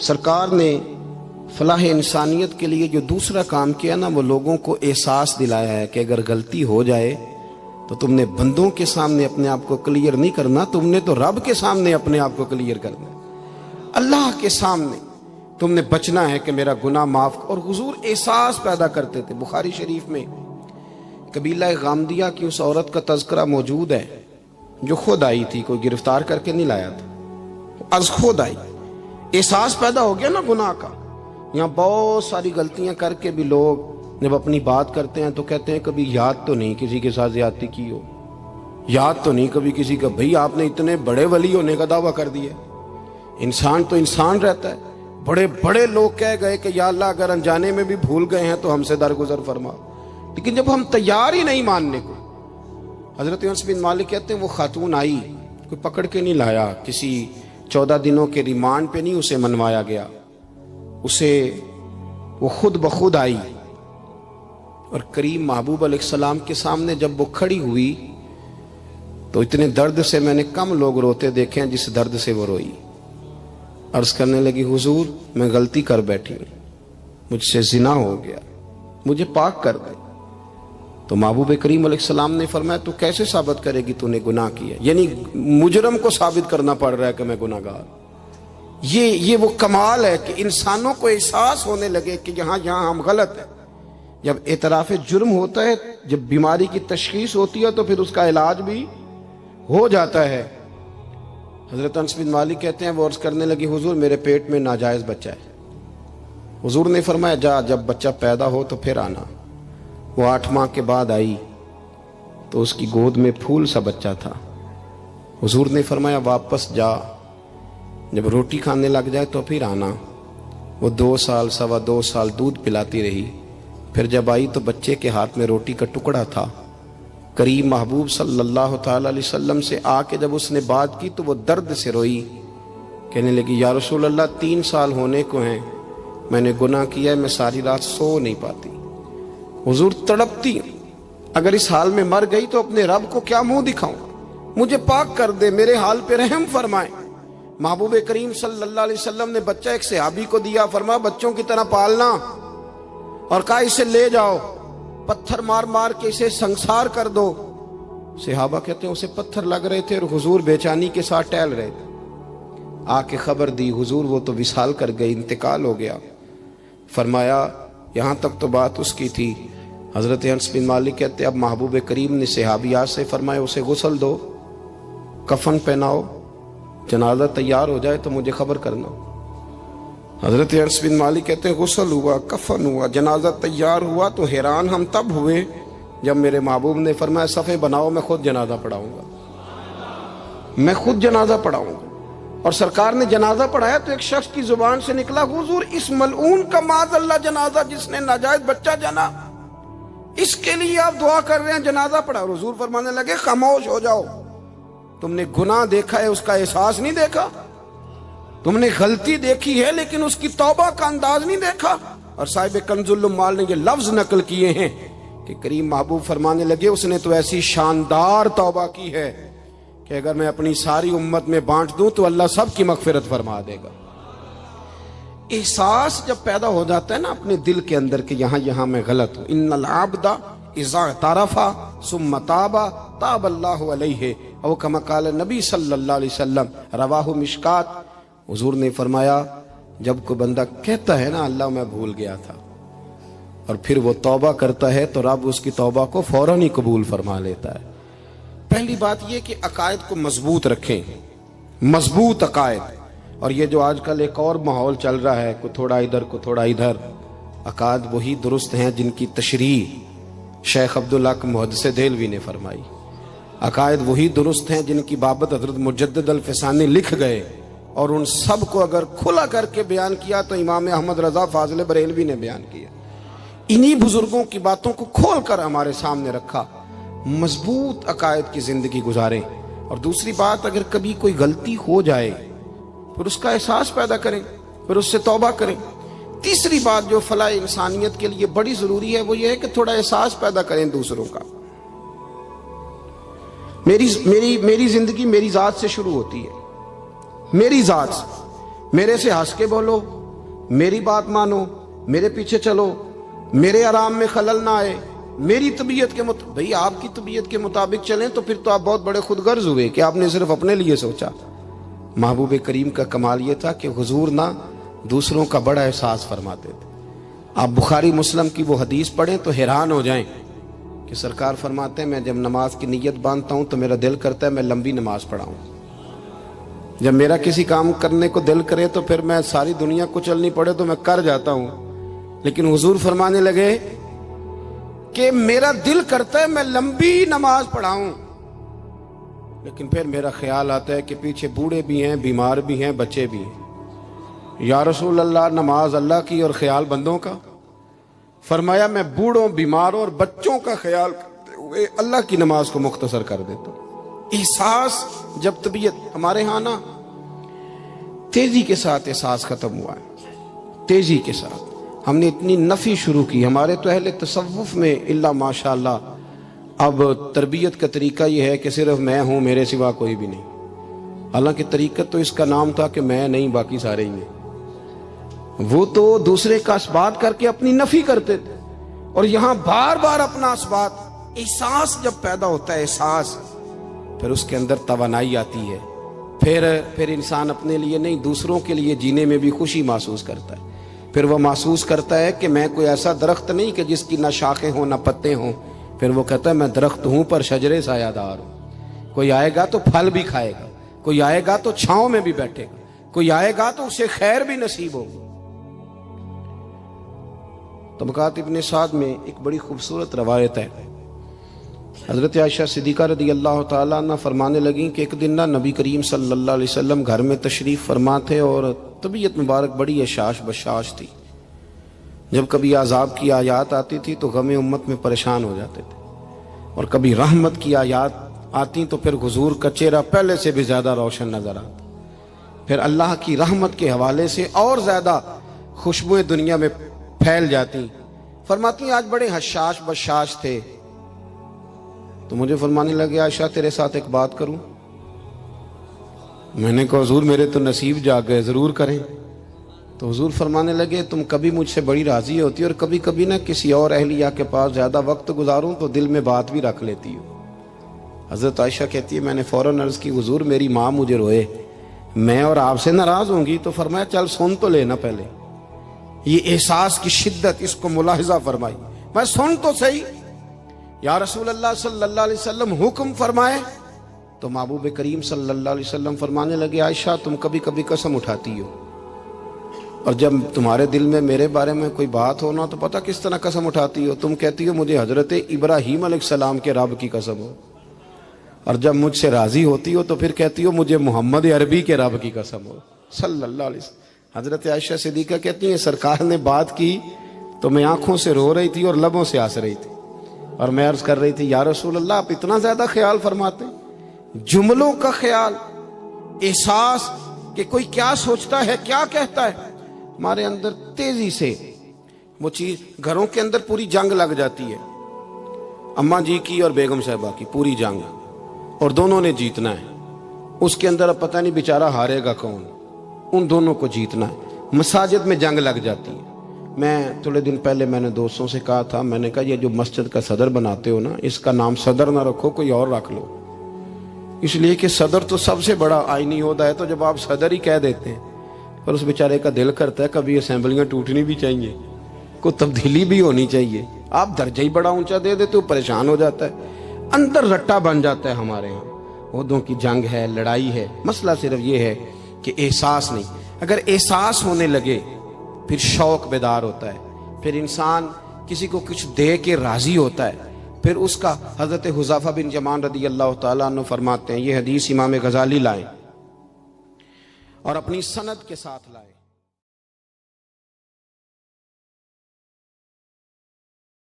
سرکار نے فلاح انسانیت کے لیے جو دوسرا کام کیا نا، وہ لوگوں کو احساس دلایا ہے کہ اگر غلطی ہو جائے تو تم نے بندوں کے سامنے اپنے آپ کو کلیئر نہیں کرنا، تم نے تو رب کے سامنے اپنے آپ کو کلیئر کرنا ہے، اللہ کے سامنے تم نے بچنا ہے کہ میرا گناہ معاف۔ اور حضور احساس پیدا کرتے تھے۔ بخاری شریف میں قبیلہ غامدیہ کی اس عورت کا تذکرہ موجود ہے جو خود آئی تھی، کوئی گرفتار کر کے نہیں لایا تھا، از خود آئی۔ احساس پیدا ہو گیا نا گناہ کا۔ یہاں بہت ساری غلطیاں کر کے بھی لوگ جب اپنی بات کرتے ہیں تو کہتے ہیں کبھی یاد تو نہیں کسی کے ساتھ زیادتی کی ہو، یاد تو نہیں کبھی کسی کا، بھئی آپ نے اتنے بڑے ولی ہونے کا دعویٰ کر دیا۔ انسان تو انسان رہتا ہے۔ بڑے بڑے لوگ کہہ گئے کہ یا اللہ اگر انجانے میں بھی بھول گئے ہیں تو ہم سے درگزر فرما، لیکن جب ہم تیار ہی نہیں ماننے کو۔ حضرت انس بن مالک کہتے ہیں وہ خاتون آئی، کوئی پکڑ کے نہیں لایا، کسی 14 دنوں کے ریمانڈ پہ نہیں اسے منوایا گیا، اسے وہ خود بخود آئی اور کریم محبوب علیہ السلام کے سامنے جب وہ کھڑی ہوئی تو اتنے درد سے میں نے کم لوگ روتے دیکھے ہیں جس درد سے وہ روئی۔ عرض کرنے لگی حضور میں غلطی کر بیٹھی ہوں، مجھ سے زنا ہو گیا، مجھے پاک کر دے۔ تو محبوب کریم علیہ السلام نے فرمایا تو کیسے ثابت کرے گی تو نے گناہ کیا؟ یعنی مجرم کو ثابت کرنا پڑ رہا ہے کہ میں گناہ گار۔ یہ وہ کمال ہے کہ انسانوں کو احساس ہونے لگے کہ یہاں ہم غلط ہیں۔ جب اعتراف جرم ہوتا ہے، جب بیماری کی تشخیص ہوتی ہے تو پھر اس کا علاج بھی ہو جاتا ہے۔ حضرت انس بن مالک کہتے ہیں وہ عرض کرنے لگی حضور میرے پیٹ میں ناجائز بچہ ہے۔ حضور نے فرمایا جا جب بچہ پیدا ہو تو پھر آنا۔ وہ 8 ماہ کے بعد آئی تو اس کی گود میں پھول سا بچہ تھا۔ حضور نے فرمایا واپس جا، جب روٹی کھانے لگ جائے تو پھر آنا۔ وہ 2 سال 2.25 سال دودھ پلاتی رہی، پھر جب آئی تو بچے کے ہاتھ میں روٹی کا ٹکڑا تھا۔ کریم محبوب صلی اللہ تعالی علیہ وسلم سے آ کے جب اس نے بات کی تو وہ درد سے روئی، کہنے لگی یا رسول اللہ 3 سال ہونے کو ہیں، میں نے گناہ کیا ہے، میں ساری رات سو نہیں پاتی۔ حضور تڑپتی، اگر اس حال میں مر گئی تو اپنے رب کو کیا منہ دکھاؤں، مجھے پاک کر دے، میرے حال پہ رحم فرمائے۔ محبوب کریم صلی اللہ علیہ وسلم نے بچہ ایک صحابی کو دیا، فرمایا بچوں کی طرح پالنا، اور کہا اسے لے جاؤ، پتھر مار مار کے اسے سنسار کر دو۔ صحابہ کہتے ہیں اسے پتھر لگ رہے تھے اور حضور بے چینی کے ساتھ ٹہل رہے تھے۔ آ کے خبر دی حضور وہ تو وصال کر گئی، انتقال ہو گیا۔ فرمایا یہاں تک تو بات اس کی تھی۔ حضرت انس بن مالک کہتے اب محبوب کریم نے صحابیات سے فرمایا اسے غسل دو، کفن پہناؤ، جنازہ تیار ہو جائے تو مجھے خبر کرنا۔ حضرت انس بن مالک کہتے ہیں غسل ہوا، کفن ہوا، جنازہ تیار ہوا تو حیران ہم تب ہوئے جب میرے محبوب نے فرمایا صفیں بناؤ، میں خود جنازہ پڑھاؤں گا، میں خود جنازہ پڑھاؤں گا۔ اور سرکار نے جنازہ پڑھایا تو ایک شخص کی زبان سے نکلا حضور اس ملعون کا معاذ اللہ جنازہ جس نے ناجائز بچہ جنا، اس کے لیے آپ دعا کر رہے ہیں، جنازہ پڑھا۔ حضور فرمانے لگے خاموش ہو جاؤ، تم نے گناہ دیکھا ہے اس کا احساس نہیں دیکھا، تم نے غلطی دیکھی ہے لیکن اس کی توبہ کا انداز نہیں دیکھا۔ اور صاحب کنز العمال نے یہ لفظ نقل کیے ہیں کہ کریم محبوب فرمانے لگے اس نے تو ایسی شاندار توبہ کی ہے کہ اگر میں اپنی ساری امت میں بانٹ دوں تو اللہ سب کی مغفرت فرما دے گا۔ احساس جب پیدا ہو جاتا ہے نا اپنے دل کے اندر کہ یہاں میں غلط ہوں، ان العبد اذا اعترف ثم تاب تاب اللہ علیہ او کما قال نبی صلی اللہ علیہ وسلم، رواہ مشکات۔ حضور نے فرمایا جب کوئی بندہ کہتا ہے نا اللہ میں بھول گیا تھا اور پھر وہ توبہ کرتا ہے تو رب اس کی توبہ کو فوراً ہی قبول فرما لیتا ہے۔ پہلی بات یہ کہ عقائد کو مضبوط رکھیں، مضبوط عقائد۔ اور یہ جو آج کل ایک اور ماحول چل رہا ہے، کو تھوڑا ادھر کو تھوڑا ادھر، عقائد وہی درست ہیں جن کی تشریح شیخ عبدالحق محدث دہلوی نے فرمائی، عقائد وہی درست ہیں جن کی بابت حضرت مجدد الفسانی لکھ گئے، اور ان سب کو اگر کھلا کر کے بیان کیا تو امام احمد رضا فاضل بریلوی نے بیان کیا۔ انہی بزرگوں کی باتوں کو کھول کر ہمارے سامنے رکھا۔ مضبوط عقائد کی زندگی گزاریں۔ اور دوسری بات اگر کبھی کوئی غلطی ہو جائے پھر اس کا احساس پیدا کریں، پھر اس سے توبہ کریں۔ تیسری بات جو فلاح انسانیت کے لیے بڑی ضروری ہے وہ یہ ہے کہ تھوڑا احساس پیدا کریں دوسروں کا۔ میری زندگی میری ذات سے شروع ہوتی ہے، میری ذات سے۔ میرے سے ہنس کے بولو، میری بات مانو، میرے پیچھے چلو، میرے آرام میں خلل نہ آئے، میری طبیعت کے مطابق۔ بھئی آپ کی طبیعت کے مطابق چلیں تو پھر تو آپ بہت بڑے خود غرض ہوئے کہ آپ نے صرف اپنے لیے سوچا۔ محبوب کریم کا کمال یہ تھا کہ حضور نہ دوسروں کا بڑا احساس فرماتے تھے۔ آپ بخاری مسلم کی وہ حدیث پڑھیں تو حیران ہو جائیں کہ سرکار فرماتے ہیں میں جب نماز کی نیت باندھتا ہوں تو میرا دل کرتا ہے میں لمبی نماز پڑھاؤں۔ جب میرا کسی کام کرنے کو دل کرے تو پھر میں ساری دنیا کو چلنی پڑے تو میں کر جاتا ہوں، لیکن حضور فرمانے لگے کہ میرا دل کرتا ہے میں لمبی نماز پڑھاؤں، لیکن پھر میرا خیال آتا ہے کہ پیچھے بوڑھے بھی ہیں، بیمار بھی ہیں، بچے بھی ہیں۔ یا رسول اللہ، نماز اللہ کی اور خیال بندوں کا؟ فرمایا میں بوڑھوں، بیماروں اور بچوں کا خیال کرتے ہوئے اللہ کی نماز کو مختصر کر دیتا ہوں۔ احساس جب طبیعت ہمارے ہاں نا تیزی کے ساتھ احساس ختم ہوا ہے، تیزی کے ساتھ ہم نے اتنی نفی شروع کی۔ ہمارے تو اہل تصوف میں اللہ ماشاءاللہ اب تربیت کا طریقہ یہ ہے کہ صرف میں ہوں، میرے سوا کوئی بھی نہیں۔ حالانکہ طریقت تو اس کا نام تھا کہ میں نہیں باقی سارے ہی ہیں۔ وہ تو دوسرے کا اثبات کر کے اپنی نفی کرتے تھے، اور یہاں بار بار اپنا اثبات۔ احساس جب پیدا ہوتا ہے، احساس، پھر اس کے اندر توانائی آتی ہے، پھر انسان اپنے لیے نہیں دوسروں کے لیے جینے میں بھی خوشی محسوس کرتا ہے۔ پھر وہ محسوس کرتا ہے کہ میں کوئی ایسا درخت نہیں کہ جس کی نہ شاخیں ہوں نہ پتے ہوں، پھر وہ کہتا ہے میں درخت ہوں پر شجرے سایہ دار ہوں۔ کوئی آئے گا تو پھل بھی کھائے گا، کوئی آئے گا تو چھاؤں میں بھی بیٹھے گا، کوئی آئے گا تو اسے خیر بھی نصیب ہوگی۔ طبقات ابن سعد میں ایک بڑی خوبصورت روایت ہے، حضرت عائشہ صدیقہ رضی اللہ تعالیٰ عنہ فرمانے لگیں کہ ایک دن نہ نبی کریم صلی اللہ علیہ وسلم گھر میں تشریف فرما تھے اور طبیعت مبارک بڑی اشاش بشاش تھی۔ جب کبھی عذاب کی آیات آتی تھی تو غم امت میں پریشان ہو جاتے تھے، اور کبھی رحمت کی آیات آتی تو پھر حضور کا چہرہ پہلے سے بھی زیادہ روشن نظر آتا، پھر اللہ کی رحمت کے حوالے سے اور زیادہ خوشبوئیں دنیا میں پھیل جاتی۔ فرماتی آج بڑے حشاش بشاش تھے تو مجھے فرمانے لگے عائشہ تیرے ساتھ ایک بات کروں؟ میں نے کہا حضور میرے تو نصیب جاگ گئے، ضرور کریں۔ تو حضور فرمانے لگے تم کبھی مجھ سے بڑی راضی ہوتی اور کبھی کبھی نہ کسی اور اہلیہ کے پاس زیادہ وقت گزاروں تو دل میں بات بھی رکھ لیتی ہو۔ حضرت عائشہ کہتی ہے میں نے فوراً عرض کی حضور میری ماں مجھے روئے، میں اور آپ سے ناراض ہوں گی؟ تو فرمایا چل سن تو لینا پہلے۔ یہ احساس کی شدت، اس کو ملاحظہ فرمائی، میں سن تو صحیح۔ یا رسول اللہ صلی اللہ علیہ وسلم حکم فرمائے تو محبوب کریم صلی اللہ علیہ وسلم فرمانے لگے عائشہ تم کبھی کبھی قسم اٹھاتی ہو، اور جب تمہارے دل میں میرے بارے میں کوئی بات ہونا تو پتہ کس طرح قسم اٹھاتی ہو؟ تم کہتی ہو مجھے حضرت ابراہیم علیہ السلام کے رب کی قسم ہو، اور جب مجھ سے راضی ہوتی ہو تو پھر کہتی ہو مجھے محمد عربی کے رب کی قسم ہو صلی اللہ علیہ وسلم۔ حضرت عائشہ صدیقہ کہتی ہیں سرکار نے بات کی تو میں آنکھوں سے رو رہی تھی اور لبوں سے ہنس رہی تھی، اور میں عرض کر رہی تھی یا رسول اللہ آپ اتنا زیادہ خیال فرماتے ہیں؟ جملوں کا خیال، احساس کہ کوئی کیا سوچتا ہے، کیا کہتا ہے، ہمارے اندر تیزی سے وہ چیز۔ گھروں کے اندر پوری جنگ لگ جاتی ہے، اماں جی کی اور بیگم صاحبہ کی پوری جنگ، اور دونوں نے جیتنا ہے۔ اس کے اندر اب پتہ نہیں بیچارہ ہارے گا کون، ان دونوں کو جیتنا ہے۔ مساجد میں جنگ لگ جاتی ہے۔ میں تھوڑے دن پہلے میں نے دوستوں سے کہا تھا، میں نے کہا یہ جو مسجد کا صدر بناتے ہو نا، اس کا نام صدر نہ رکھو، کوئی اور رکھ لو، اس لیے کہ صدر تو سب سے بڑا آئینی عہدہ ہے، تو جب آپ صدر ہی کہہ دیتے ہیں پر اس بیچارے کا دل کرتا ہے کبھی اسمبلیاں ٹوٹنی بھی چاہیے، کوئی تبدیلی بھی ہونی چاہیے، آپ درجہ ہی بڑا اونچا دے دیتے ہو، پریشان ہو جاتا ہے، اندر رٹا بن جاتا ہے۔ ہمارے ہاں عہدوں کی جنگ ہے، لڑائی ہے۔ مسئلہ صرف یہ ہے کہ احساس نہیں، اگر احساس ہونے لگے پھر شوق بیدار ہوتا ہے، پھر انسان کسی کو کچھ دے کے راضی ہوتا ہے، پھر اس کا۔ حضرت حذیفہ بن یمان رضی اللہ تعالیٰ عنہ فرماتے ہیں، یہ حدیث امام غزالی لائے اور اپنی سند کے ساتھ لائے۔